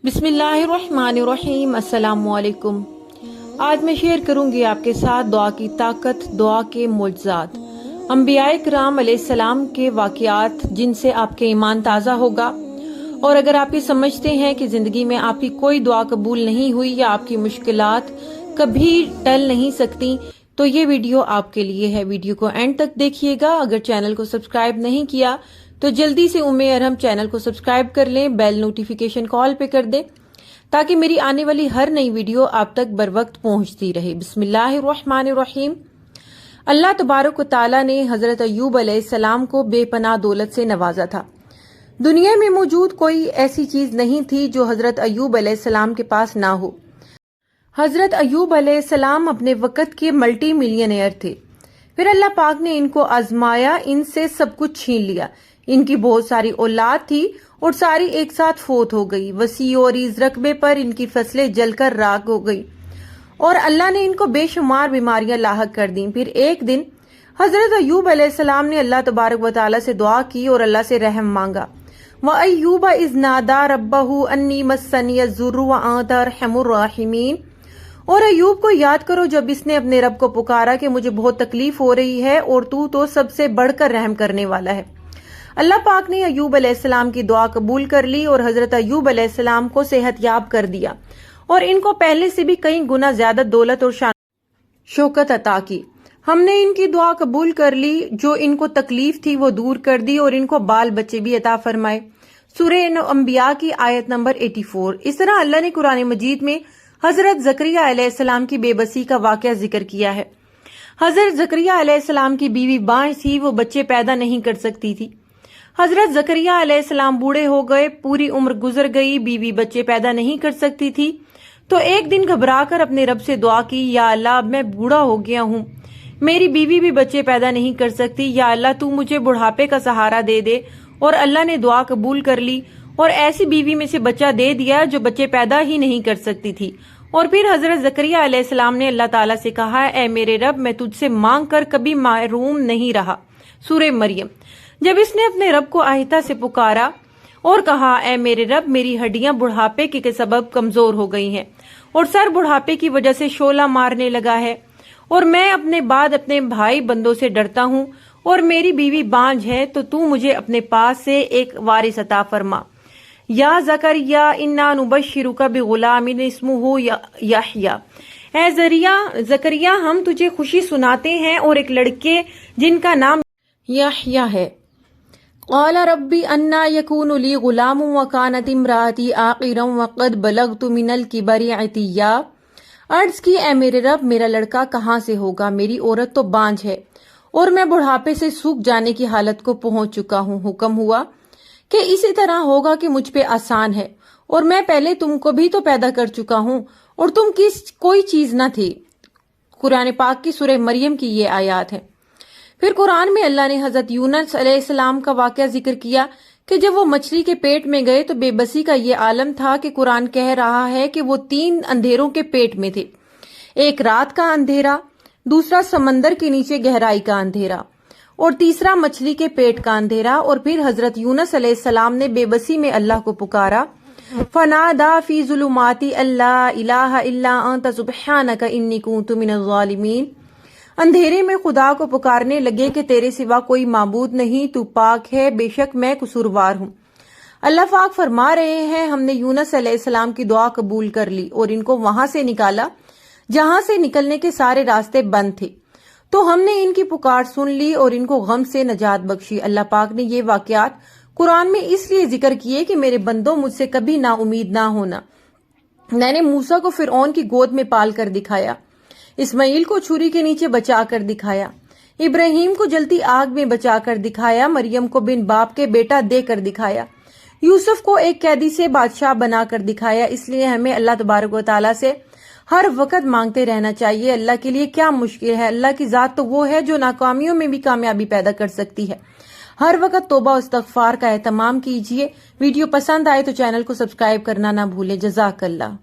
बिस्मिल्लाहिर्रहमानिर्रहीम। अस्सलाम वालेकुम। आज मैं शेयर करूंगी आपके साथ दुआ की ताकत, दुआ के मुअज्जात, अंबियाए किराम अलैहिस्सलाम के वाक़यात जिनसे आपके ईमान ताज़ा होगा। और अगर आप ये समझते हैं कि ज़िंदगी में आपकी कोई दुआ कबूल नहीं हुई या आपकी मुश्किलात कभी टल नहीं सकती, तो ये वीडियो आपके लिए है। वीडियो को एंड तक देखिएगा। अगर चैनल को सब्सक्राइब नहीं किया तो जल्दी से उम्मे अरहम चैनल को सब्सक्राइब कर लें, बेल नोटिफिकेशन कॉल पे कर दें ताकि मेरी आने वाली हर नई वीडियो आप तक बर वक्त पहुंचती रहे। बिस्मिल्लाहिर्रहमानिर्रहीम। अल्लाह तबारक व तआला ने हजरत अय्यूब अलैहिस्सलाम को बेपनाह दौलत से नवाजा था। दुनिया में मौजूद कोई ऐसी चीज नहीं थी जो हजरत अय्यूब अलैहिस्सलाम के पास ना हो। हजरत अय्यूब अलैहिस्सलाम अपने वक्त के मल्टी मिलियनेयर थे। फिर अल्लाह पाक ने इनको आजमाया, इनसे सब कुछ छीन लिया। इनकी बहुत सारी औलाद थी और सारी एक साथ फोत हो गई। वसी और इस रकबे पर इनकी फसलें जलकर राख हो गई और अल्लाह ने इनको बेशुमार बीमारियां लाहक कर दी। फिर एक दिन हजरत अय्यूब अलैहिस्सलाम ने अल्लाह तबारक व तआला से दुआ की और अल्लाह से रहम मांगा। व अय्यूब इज़ नादा रब्बहू अन्नी मस्सनी अज़्ज़ुर्रु व अंत अरहमुर राहिमीन। और अय्यूब को याद करो जब इसने अपने रब को पुकारा कि मुझे बहुत तकलीफ हो रही है और तू तो सबसे बढ़कर रहम करने वाला है। अल्लाह पाक ने अय्यूब अलैहिस्सलाम की दुआ कबूल कर ली और हजरत अय्यूब अलैहिस्सलाम को सेहतयाब कर दिया और इनको पहले से भी कई गुना ज्यादा दौलत और शान शौकत अता की। हमने इनकी दुआ कबूल कर ली, जो इनको तकलीफ थी वो दूर कर दी और इनको बाल बच्चे भी अता फरमाए। सूरह अंबिया की आयत नंबर 84। इस तरह अल्लाह ने कुरान मजीद में हजरत ज़करिया अलैहिस्सलाम की बेबसी का वाक़या जिक्र किया है। हजरत ज़करिया अलैहिस्सलाम की बीवी बांझ थी, वो बच्चे पैदा नहीं कर सकती थी। हजरत ज़करिया अलैहिस्सलाम बूढ़े हो गए, पूरी उम्र गुजर गई, बीवी बच्चे पैदा नहीं कर सकती थी। तो एक दिन घबराकर अपने रब से दुआ की, या अल्लाह अब मैं बूढ़ा हो गया हूँ, मेरी बीवी भी बच्चे पैदा नहीं कर सकती, या अल्लाह तू मुझे बुढ़ापे का सहारा दे दे। और अल्लाह ने दुआ कबूल कर ली और ऐसी बीवी में से बच्चा दे दिया जो बच्चे पैदा ही नहीं कर सकती थी। और फिर हजरत ज़करिया अलैहिस्सलाम ने अल्लाह ताला से कहा, ऐ मेरे रब, मैं तुझसे मांग कर कभी महरूम नहीं रहा। सूरह मरियम। जब इसने अपने रब को आहिस्ता से पुकारा और कहा, ऐ मेरे रब, मेरी हड्डियां बुढ़ापे के सबब कमजोर हो गई हैं और सर बुढ़ापे की वजह से शोला मारने लगा है और मैं अपने बाद अपने भाई बंदों से डरता हूँ और मेरी बीवी बांझ है, तो तू मुझे अपने पास से एक वारिस अता फरमा। या ज़करिया इन्ना नुबश्शिरुका बिगुलामिन इस्मुहु यहया। ऐ ज़करिया, हम तुझे खुशी सुनाते हैं और एक लड़के जिनका नाम यहया है। क़ाला रब्बी अन्ना यकूनु ली गुलामुन व कानत इम्राअती आक़िरन व क़द बलगतु मिनल किबरि अतिय्या। अर्ज़ की, ऐ मेरे रब, मेरा लड़का कहाँ से होगा, मेरी औरत तो बांझ है और मैं बुढ़ापे से सूख जाने की हालत को पहुंच चुका हूँ। हुक्म हुआ कि इसी तरह होगा कि मुझ पे आसान है और मैं पहले तुमको भी तो पैदा कर चुका हूँ और तुम कोई चीज न थे। कुरान पाक की सूरह मरियम की ये आयत है। फिर कुरान में अल्लाह ने हजरत यूनुस अलैहिस्सलाम का वाक़या जिक्र किया कि जब वो मछली के पेट में गए तो बेबसी का ये आलम था कि कुरान कह रहा है कि वो 3 अंधेरों के पेट में थे। एक रात का अंधेरा, दूसरा समंदर के नीचे गहराई का अंधेरा और तीसरा मछली के पेट का अंधेरा। और फिर हजरत यूनुस अलैहिस्सलाम ने बेबसी में अल्लाह को पुकारा, फनादा फी ज़ुलुमाति अल्ला इलाहा इल्ला अंत सुब्हानका इन्नी कुन्तु मिनज़ ज़ालिमीन। अंधेरे में खुदा को पुकारने लगे कि तेरे सिवा कोई माबूद नहीं, तू पाक है, बेशक मैं कसूरवार हूँ। अल्लाह पाक फरमा रहे हैं, हमने यूनुस अलैहिस्सलाम की दुआ कबूल कर ली और इनको वहां से निकाला जहां से निकलने के सारे रास्ते बंद थे। तो हमने इनकी पुकार सुन ली और इनको गम से नजात बख्शी। अल्लाह पाक ने ये वाकयात कुरान में इसलिए जिक्र किए कि मेरे बंदों, मुझसे कभी ना उम्मीद ना होना। मैंने मूसा को फिरौन की गोद में पाल कर दिखाया, इस्माइल को छुरी के नीचे बचा कर दिखाया, इब्राहिम को जलती आग में बचा कर दिखाया, मरियम को बिन बाप के बेटा देकर दिखाया, यूसुफ को एक कैदी से बादशाह बनाकर दिखाया। इसलिए हमें अल्लाह तबारक व तआला से हर वक्त मांगते रहना चाहिए। अल्लाह के लिए क्या मुश्किल है, अल्लाह की जात तो वो है जो नाकामियों में भी कामयाबी पैदा कर सकती है। हर वक्त तौबा और इस्तगफार का एहतमाम कीजिए। वीडियो पसंद आए तो चैनल को सब्सक्राइब करना ना भूलें। जज़ाकल्लाह।